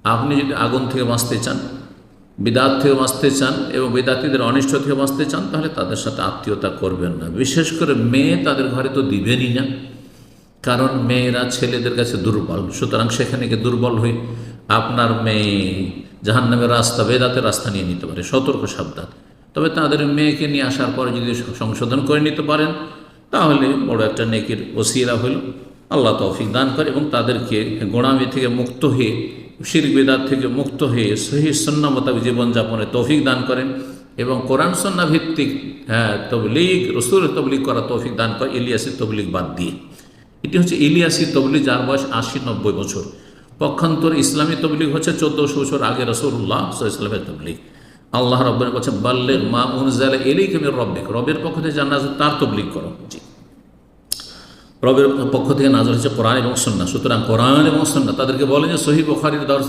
আপনি যদি আগুন থেকে বাঁচতে চান, বিদাত থেকে বাঁচতে চান এবং বিদাতিদের অনিষ্ট থেকে বাঁচতে চান, তাহলে তাদের সাথে আত্মীয়তা করবেন না। বিশেষ করে মেয়ে তাদের ঘরে তো দিবেনই না, কারণ মেয়েরা ছেলেদের কাছে দুর্বল। সুতরাং সেখানে গিয়ে দুর্বল হয়ে আপনার মেয়ে জাহান্নামের রাস্তা, বেদাতের রাস্তা নিয়ে নিতে পারে। সতর্ক, সাবধান। তবে তাদের মেয়েকে নিয়ে আসার পরে যদি সংশোধন করে নিতে পারেন, তাহলে বড় একটা নেকির ওসিলা হইল। আল্লাহ তৌফিক দান করে এবং তাদেরকে গোঁড়ামি থেকে মুক্ত হয়ে, শিরক বিদআত থেকে মুক্ত হয়ে সহিহ সুন্নাহ মোতাবেক জীবনযাপনে তৌফিক দান করেন এবং কোরআন সুন্নাহ ভিত্তিক তবলিগ, রসুলের তবলিগ করা তৌফিক দান করে, ইলিয়াসের তবলিগ বাদ দিয়ে। এটি হচ্ছে ইলিয়াসি তবলিগ, যার বয়স 80-90 বছর। পক্ষান্তর ইসলামী তবলিগ হচ্ছে 1400 বছর আগে রাসূলুল্লাহ সাল্লাল্লাহু আলাইহি ওয়াসাল্লামের তবলিগ। আল্লাহ রাব্বুল বলছেন, বাল্লিগ মা উনজিলা ইলাইকা মির রাব্বিক, রবের পক্ষ থেকে যা নাযিল তার তবলিগ করো। জি, রবের পক্ষ থেকে নাযিল হচ্ছে কোরআন এবং সুন্নাহ। সুতরাং কোরআন এবং সুন্নাহ তাদেরকে বলেন যে সহিহ বুখারীর দর্স